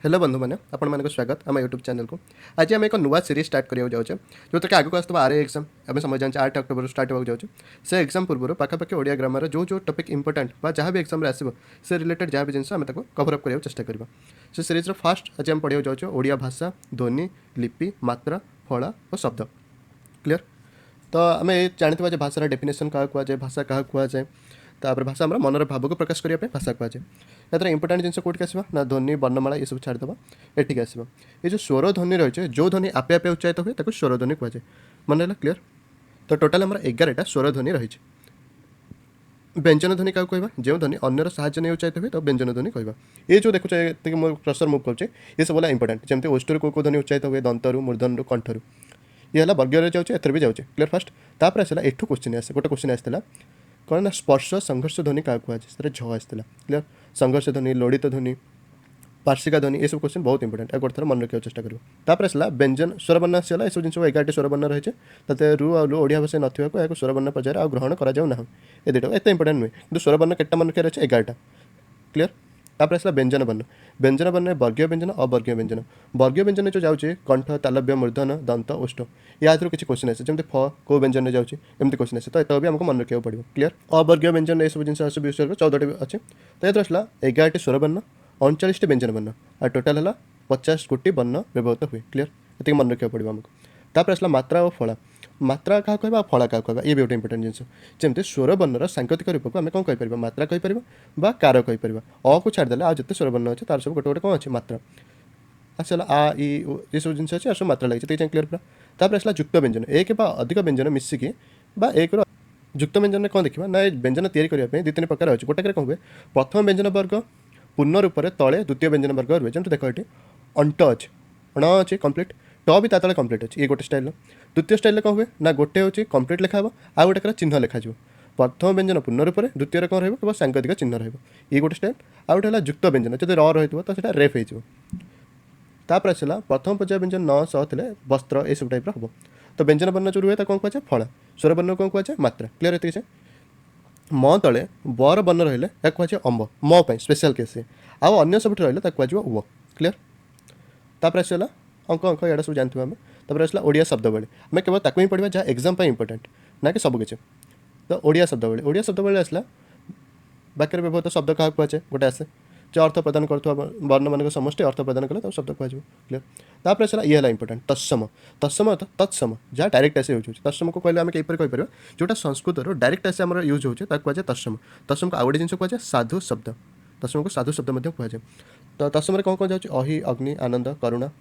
Hello बंधु मैंने आपण मानक स्वागत आम यूट्यूब चैनल को। आज आम एक नुआ सीरीज स्टार्ट करने जाऊे जो कि आगे आसता आर एग्जाम आम समझ जाए 8 अक्टोबर स्टार्ट होगा जाऊे से एग्जाम पूर्व पाखापाखि ओडिया ग्रामर जो जो टॉपिक इंपोर्टेंट जहाँ भी एग्जाम आसो से रिलेटेड जहाँ भी जिन आम कभरअप करने चेष्टा करवा। से सीरीज फास्ट आज आम पढ़ा जाऊे ओडिया भाषा, ध्वनि, लिपि, मात्रा, फला और शब्द। क्लीयर। तो आम जानते भाषार डेफिनेशन क्या कहुए, भाषा क्या कहुए, तापर भाषा आम मनर भाव को प्रकाश करने भाषा कहुए। यार इंपोर्टेंट जिन कौट आसवा ना ध्वनि, वर्णमाला ये सब छाड़देव एठिक आसो। ये जो स्वर ध्वनि रही है जो ध्वनि आपे आपे उच्चारित हुए ताको स्वर ध्वनि कहुए। मन है क्लीयर। तो टोटाल आम 11टा स्वर ध्वनि रही है। व्यंजन ध्वनि क्या कहवा, जो ध्वनि अन्यर साहाय्य नहीं उच्चारित हुए तो व्यंजन ध्वनि कहवा। ये जो देखुचे मो क्रसर मूव कर ये सब इंपोर्टेंट जमी ओष्ठर को ध्वनि उच्चारित हुए दंतरु, मूर्धनु, कंठरु। ये है वर्ग जाऊँचे एथर भी जाऊँचे। क्लीयर। फास्ट तापर आसला एठू क्वेश्चन आसे गोटे क्वेश्चन आसाला कौन ना स्पर्श संघर्ष ध्वनि क्या कहुए से झ आसाला। क्लीयर। संघर्ष ध्वनि, लोड़ित ध्वनि, पार्श्विका ध्वनि ये सब क्वेश्चन बहुत इंपोर्टेंट गोटे थर मन रखा चेष्टा करो। तापर आसला व्यंजन स्वरवर्ण आसला सब जिन 11टी स्वरवर्ण रही है रु आ ओडिया भाषा ना स्वरवर्ण पर्यायर आ ग्रहण करा ये दुटा एत इंपोर्टेंट नुहे कि स्वरवर्ण केटा मन रखा रही 11टा। क्लीयर। तापर आसला व्यंजन वर्ण। व्यंजन वर्ण वर्गीय व्यंजन, अवर्गीय व्यंजन। वर्गीय व्यंजन जो जाऊँचे कंठ, तालव्य, मूर्धन, दंत, ओष्ठ या किसी क्वेश्चन आसे जमी फ को व्यंजन जाऊँचे एमती क्वेश्चन आसे तो ये भी आमको मन रखा पड़ो। क्लीयर। अवर्गीय व्यंजन ये सब जिन विषय 14टी अच्छे। तो ये आसला 11टी स्वरवर्ण, 39टी व्यंजन वर्ण और टोटाल है 50 कोटी वर्ण व्यवहृत हुए। क्लीयर। ये मन रखा पड़ो आमको। तापर आसला मात्रा और फला। मात्रा क्या कहवा, फला क्या कहवा, ये भी गोटे इंपोर्टेंट जिन जमी स्वरवर्णर सांकेतिक रूप को आम कौन कहीपर मात्रा कहीपर कार कहीपर। अ को छाड़देले आज जिते स्वरवर्ण अच्छे तार सब गोटे गोटे कौन अच्छे मात्रा आसला आ ई ये सब जिन अच्छे सब मात्रा लगे क्लीयर पूरा। तापर आसला युक्त व्यंजन, एक अधिक व्यंजन मिसिकी एक युक्त व्यंजन में कौन देखा ना व्यंजन तैयारी करने 2-3 प्रकार अच्छे। गोटे कौन हुए प्रथम व्यंजन वर्ग पूर्ण रूप से तले द्वितीय व्यंजन वर्ग रुए जमी देख ये अंट अच्छे, अण अच्छे कम्प्लीट, ट भी ताले कम्प्लीट अच्छे। ये गोटे स्टाइल। द्वितीय स्टाइल कौन हुए ना गोटे हूँ कम्प्लीट लिखा आ गोटे चिन्ह लिखा। प्रथम व्यंजन पूर्ण रूप से, द्वितीय कौन रहा सांकेतिक चिन्ह रही गोटे स्टाइल। आ गोटे युक्त व्यंजन जब रही तो सीटा रेफ हो। तापर आसला प्रथम पर्याय व्यंजन न स थे वस्त्र ये सब टाइप हम। तो व्यंजन वर्ण जो रुए कौन कहुए फला, स्वरवर्ण कौन कहुए मात्रा। क्लीयर। ये म तले बर वर्ण रही कहुए अम्ब म स्पेशल केस आउ अन्य सब रहा कहुए उ। क्लीयर। तापर आसला अंक अंक यहाँ सब जानते आम। तापर आसला ओडिया शब्दावली आम केवल ताक ही पढ़ा जहाँ एग्जाम इंपोर्टेंट ना कि सबकि। तो ओडिया शब्दावली, ओडिया शब्दावली आसला वाक्य व्यवहृत शब्द क्या कहुए गोटे आसे जो अर्थ प्रदान करुवा वर्ण मान समष्टि अर्थ प्रदान कले शब्द कह। क्लीयर। तापर आसला ये है इंपोर्टेंट तत्सम। तत्सम अर्थ तत्सम जहाँ डायरेक्ट आसे यूज हो। तत्सम को कहले आम कहीपर कहीपर जोटा संस्कृत डायरेक्ट आसे आम यूज होचे कहुए तत्सम। तत्सम को आउ गोटे जिन कहुए साधु शब्द। तत्सम को साधु शब्द कहुए। तो तत्सम कौन कौन जाऊँच अहि, अग्नि, आनंद, करुणा,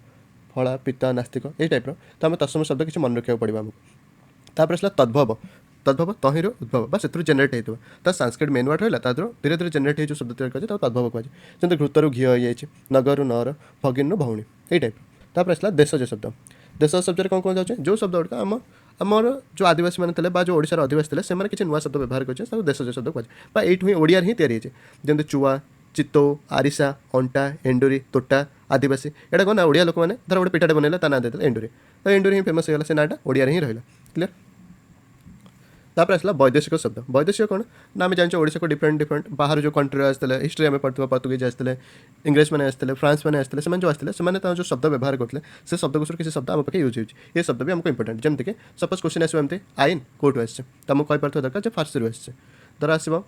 फला, पिता, नास्तिक ये टाइप तो आम तत्सम शब्द किसी मन रखा पड़ो आमको। तापर आसला तद्भव। तद्भव तहिर उद्भव बस से जेनेट होता तो संस्कृत मेन वर्ड रहा धीरे धीरे जेनेट हो शब्द तैयार कर तद्भव कहुए जमी घृतर घी हो जाए, नगर नर, भगिन भौणी ये टाइप। तापर आसला देशज शब्द। देशज शब्द कौन कौन जाऊँचे जो शब्द गुड़ा आम आमर जो आदिवासी मैंने जो ओडिशार आदिवासी थे से किसी नुआ शब्द व्यवहार कर देशज शब्द कहुए ये ही ओडिया ही तैयारी जमी चुआ, चितो, आरिसा, अंटा, एंडुरी, तोटा, आदिवासी यहाँ कौन ना ओडिया लोक मैंने धर गोटे पिठाटे बनैला ता ना देते एंडुरी तो एंडुरी ही फेमस होगा से नाटा ओडिया ही रहा। क्लीयर। तापर आसला वैदेशिक शब्द। वैदेशिक कौन ना आम जानते ओडिशा को डिफरेंट डिफरेंट बाहर जो कंट्री आसते हिस्ट्री आम पढ़ुवा पर्तुगीज आसते, इंग्लिश मैंने आसते, फ्रांस मैंने आसते से जो आसते से जो शब्द व्यवहार करते से शब्द को किसी शब्द आम पाखे यूज हो ये शब्द भी आमको इंपोर्टेंट जमीक सपोज क्वेश्चन आसो एमती आईन कौटू आसे तो आमको कहीपर दरकार फारसी आसे धर आसो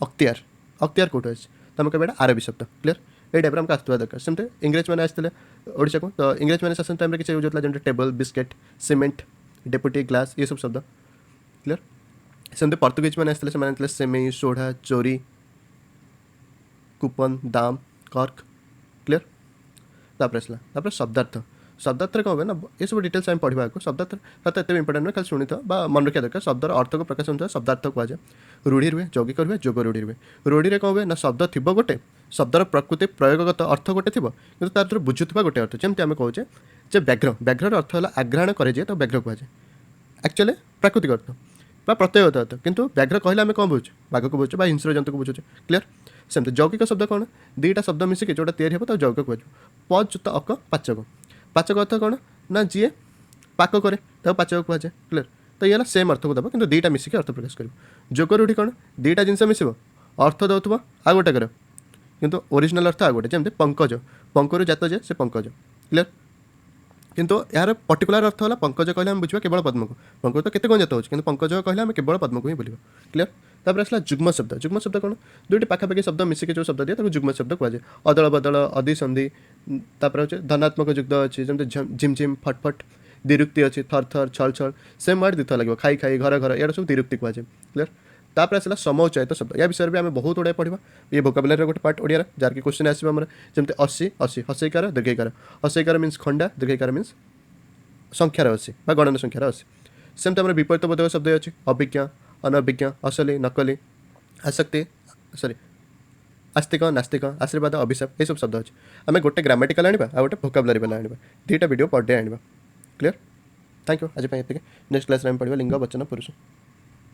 अख्तियार। अख्तियार कौटू आसे तो आम कह आरबी शब्द। क्लीयर। ये टाइप आमको आसवा दरकार सेमती इंग्लिश मैंने आसते ओडिशा को तो इंग्लिश मैंने आसन टाइम किसी यूज होता जमी table, biscuit, cement, deputy, glass ये सब शब्द। क्लीयर। सेमती पर्तुगीज मैंने आसते सेमई, सोढ़ा, चोरी, कूपन, दाम, कर्क। क्लीयर। तापर आसला शब्दार्थ। शब्दार्थ कौन हुए ना ये सब डिटेल्स आम पढ़ा शब्दार्थ तो एत इंपोर्टेंट नुहे खाली शुणी था मन रखा दरकार शब्दर अर्थ को प्रकाश होता शब्दार्थ कहुए। रूढ़ी रुए, यौगिक रुए, जोग रूढ़ी रुए। रूढ़ी में कौन हुए ना शब्द थी गोटे शब्दर प्रकृति प्रयोगगत अर्थ गोटे थी कि तार बुझुवा गोटे अर्थ जमी आम कहे जे व्याघ्र। व्याघ्र अर्थ है आग्रहण करे तो व्याघ्र कहुए एक्चुअली प्राकृतिक अर्थ प्रत्ययगत अर्थ किंतु व्याघ्र कहले आम कौन बुझे बाघ को बुझे हिंस्र जंतु को बुझे। क्लीयर। सेमती यौगिक शब्द कौन 2टा शब्द मिसिक जोटा तैयारी हो तो यौगिक कहुए। पजुत अक पाचक। पाचक अर्थ कौन ना जी पाक करे तो पाचक कहुए। क्लीयर। तो ये सेम अर्थ को दब कि 2टा मिसिक अर्थ प्रकाश कर। जोग रूढ़ी कौन 2टा जिन मिस अर्थ दौथुब आ गोटे कर किंतु ओरिजिनल अर्थ आ गोटे जमी पंकज। पंकरु जात जे से पंकज क्लीयर किंतु यार पर्टिकुलर अर्थ है पंकज कहले आम बुझा केवल पद्म को पंकज तो केते कौन जात हो किंतु पंकज कहले आम केवल पद्म को ही बोलिबा क्लीयर तापर आसला जुग्म शब्द कौन दुईटी पाखापाखि शब्द मिसिक जो शब्द दिए ताको जुग्म शब्द कहुए अदल बदल अधि संधि तापर होचे धनात्मक युक्त अच्छी जमते झिम झिम फटफट द्विरुक्ति अच्छी थर थर छल छल सेम वर्ड दिथ लगे खाई खाई घर घर यार सब द्विरुक्ति कहुए क्लीयर तापर आसला समोच्चायित शब्द या विषय में आम बहुत गुड़ाए पढ़ा ये भोकाबुलारी गोटे पार्ट ओडिया जार की क्वेश्चन आसो आम जमते अशी अशी हसईकार दीर्घईकार हसईकार मीन्स खंडा दीर्घईकार मीन्स संख्यार अशी गणन संख्यार अशी सेमती आम विपरीत बोधक शब्द अच्छी अभिज्ञ अनभिज्ञ असली नकली आसक्ति सॉरी आस्तिक नास्तिक आशीर्वाद अभिशाप ये सब शब्द अच्छे आम गोटे ग्रामेटिकल आने आ गोटे भोकाबुलारी वाला आने दुईटा वीडियो पर डे आने क्लीयर थैंक यू आज नेक्स्ट क्लास में पढ़ा लिंग वचन पुरुष।